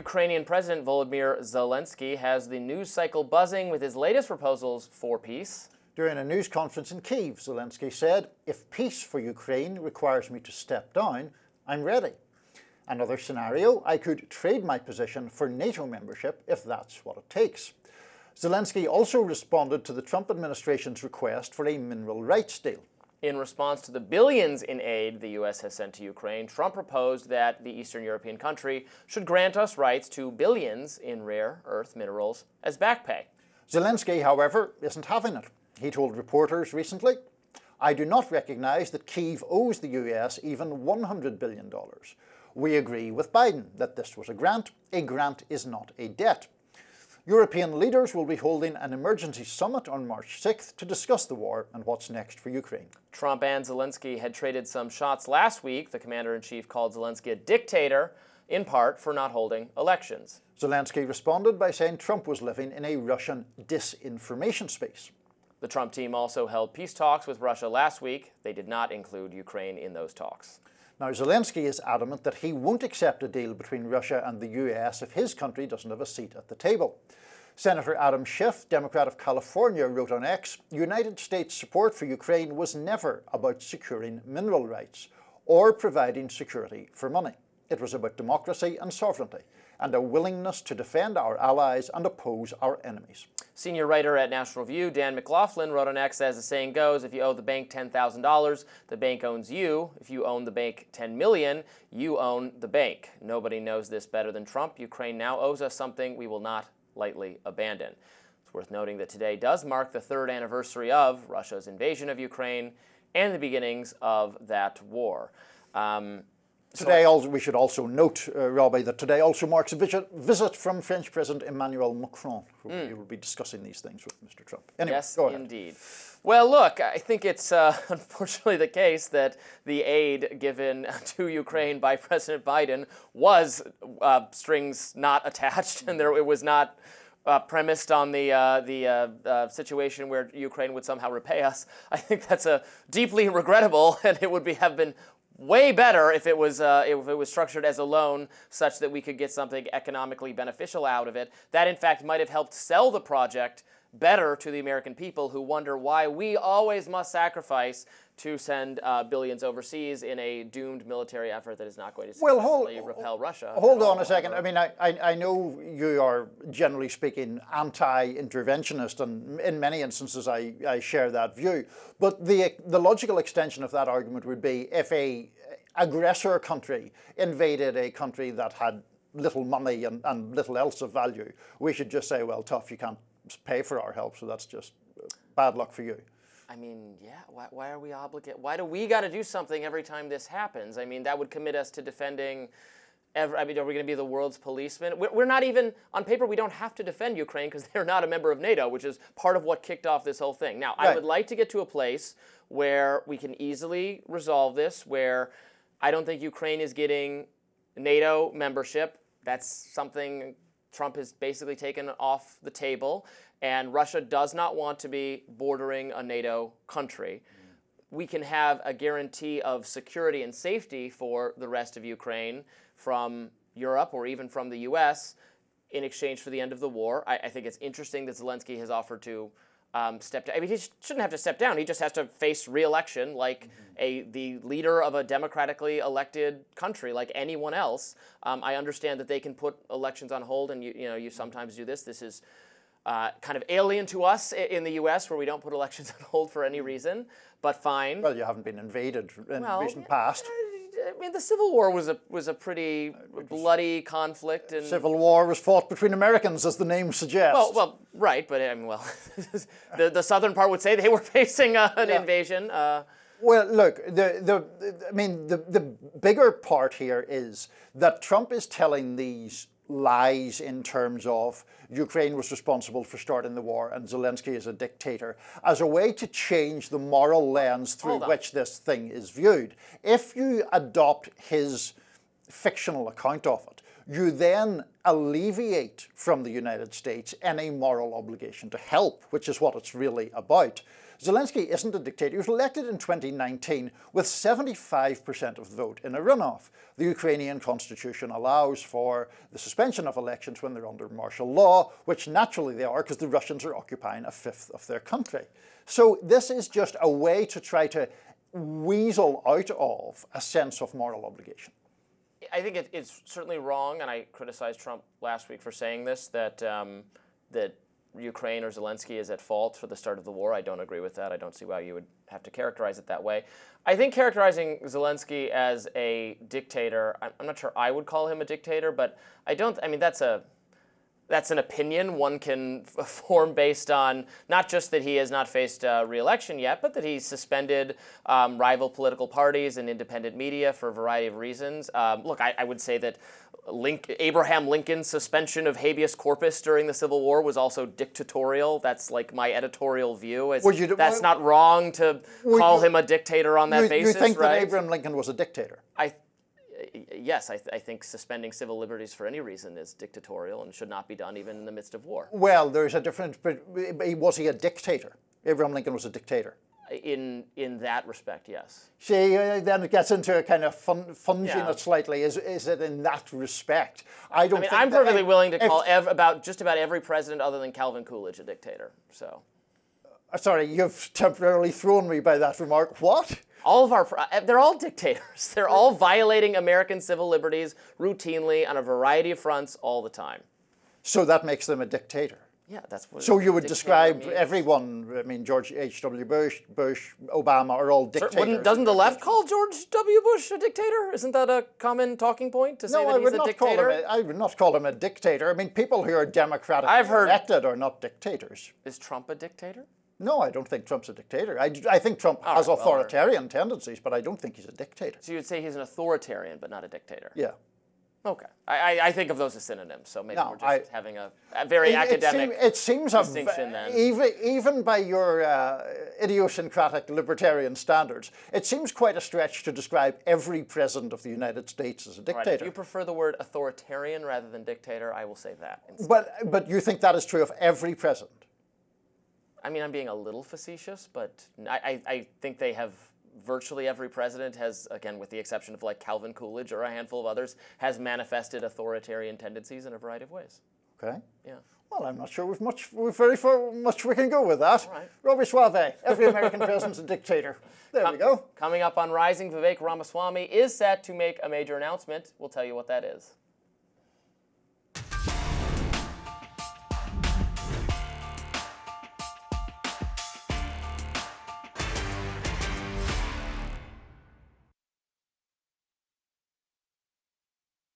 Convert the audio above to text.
Ukrainian President Volodymyr Zelensky has the news cycle buzzing with his latest proposals for peace. During a news conference in Kyiv, Zelensky said, "If peace for Ukraine requires me to step down, I'm ready. Another scenario, I could trade my position for NATO membership if that's what it takes." Zelensky also responded to the Trump administration's request for a mineral rights deal. In response to the billions in aid the U.S. has sent to Ukraine, Trump proposed that the Eastern European country should grant us rights to billions in rare earth minerals as back pay. Zelensky, however, isn't having it. He told reporters recently, "I do not recognize that Kyiv owes the US even $100 billion. We agree with Biden that this was a grant. A grant is not a debt." European leaders will be holding an emergency summit on March 6th to discuss the war and what's next for Ukraine. Trump and Zelensky had traded some shots last week. The commander-in-chief called Zelensky a dictator, in part for not holding elections. Zelensky responded by saying Trump was living in a Russian disinformation space. The Trump team also held peace talks with Russia last week. They did not include Ukraine in those talks. Now, Zelensky is adamant that he won't accept a deal between Russia and the US if his country doesn't have a seat at the table. Senator Adam Schiff, Democrat of California, wrote on X, "United States support for Ukraine was never about securing mineral rights or providing security for money. It was about democracy and sovereignty and a willingness to defend our allies and oppose our enemies." Senior writer at National Review, Dan McLaughlin, wrote on X, as the saying goes, if you owe the bank $10,000, the bank owns you. If you own the bank $10 million, you own the bank. Nobody knows this better than Trump. Ukraine now owes us something we will not lightly abandon. It's worth noting that today does mark the third anniversary of Russia's invasion of Ukraine and the beginnings of that war. Today, we should also note, Robby, that today also marks a visit from French President Emmanuel Macron, who we will be discussing these things with Mr. Trump. Anyway, yes, go ahead. Indeed. Well, look, I think it's unfortunately the case that the aid given to Ukraine by President Biden was strings not attached, and it was not premised on the situation where Ukraine would somehow repay us. I think that's deeply regrettable, and it would have been way better if it was structured as a loan such that we could get something economically beneficial out of it. That, in fact, might have helped sell the project better to the American people who wonder why we always must sacrifice to send billions overseas in a doomed military effort that is not going to successfully repel Russia. Hold on a second. I mean, I know you are, generally speaking, anti-interventionist, and in many instances I share that view. But the logical extension of that argument would be if a aggressor country invaded a country that had little money and little else of value, we should just say, well, tough, you can't pay for our help, so that's just bad luck for you. I mean, yeah, why are we obligated? Why do we got to do something every time this happens? I mean, that would commit us to defending, are we going to be the world's policeman? We're not even, on paper, we don't have to defend Ukraine because they're not a member of NATO, which is part of what kicked off this whole thing. Now, right. I would like to get to a place where we can easily resolve this, where I don't think Ukraine is getting NATO membership. That's something Trump has basically taken off the table, and Russia does not want to be bordering a NATO country. We can have a guarantee of security and safety for the rest of Ukraine from Europe or even from the US in exchange for the end of the war. I think it's interesting that Zelensky has offered to step down. I mean, he shouldn't have to step down. He just has to face re-election like the leader of a democratically elected country, like anyone else. I understand that they can put elections on hold, and you sometimes do this. This is kind of alien to us in the U.S., where we don't put elections on hold for any reason. But fine. Well, you haven't been invaded in recent past. I mean, the Civil War was a pretty bloody conflict, and Civil War was fought between Americans, as the name suggests. Well, right, but I mean, the southern part would say they were facing an invasion. Well, look, the bigger part here is that Trump is telling these lies in terms of Ukraine was responsible for starting the war and Zelensky is a dictator as a way to change the moral lens through which this thing is viewed. If you adopt his fictional account of it, you then alleviate from the United States any moral obligation to help, which is what it's really about. Zelensky isn't a dictator. He was elected in 2019 with 75% of the vote in a runoff. The Ukrainian constitution allows for the suspension of elections when they're under martial law, which naturally they are because the Russians are occupying a fifth of their country. So this is just a way to try to weasel out of a sense of moral obligation. I think it's certainly wrong, and I criticized Trump last week for saying this, that that Ukraine or Zelensky is at fault for the start of the war. I don't agree with that. I don't see why you would have to characterize it that way. I think characterizing Zelensky as a dictator, I'm not sure I would call him a dictator, but I mean, that's an opinion one can form based on not just that he has not faced re-election yet, but that he's suspended rival political parties and independent media for a variety of reasons. Look, I would say that Abraham Lincoln's suspension of habeas corpus during the Civil War was also dictatorial. That's like my editorial view. That's not wrong to call him a dictator on that basis, You think right? that Abraham Lincoln was a dictator? Yes, I think suspending civil liberties for any reason is dictatorial and should not be done even in the midst of war. Well, there's a difference, but was he a dictator? Abraham Lincoln was a dictator. In that respect, yes. See, then it gets into a kind of funging Yeah. it slightly. Is it in that respect? I'm perfectly willing to call just about every president other than Calvin Coolidge a dictator. So, sorry, you've temporarily thrown me by that remark. What? they're all dictators. They're all violating American civil liberties routinely on a variety of fronts all the time. So that makes them a dictator. Yeah, that's what. So you would describe means. everyone, I mean, George H.W. Bush, Obama are all dictators. Doesn't the left call George W. Bush a dictator? Isn't that a common talking point to say that he's a dictator? I would not call him a dictator. I mean, people who are democratically elected are not dictators. Is Trump a dictator? No, I don't think Trump's a dictator. I think Trump has authoritarian tendencies, but I don't think he's a dictator. So you would say he's an authoritarian, but not a dictator? Yeah. Okay. I think of those as synonyms, so maybe we're just having a very academic it seems distinction then. Even by your idiosyncratic libertarian standards, it seems quite a stretch to describe every president of the United States as a dictator. Right. If you prefer the word authoritarian rather than dictator, I will say that instead. But you think that is true of every president? I mean, I'm being a little facetious, but I think they have virtually every president has, again, with the exception of like Calvin Coolidge or a handful of others, has manifested authoritarian tendencies in a variety of ways. Okay. Yeah. Well, I'm not sure we've very much we can go with that. All right. Robby Soave, every American president's a dictator. There we go. Coming up on Rising, Vivek Ramaswamy is set to make a major announcement. We'll tell you what that is.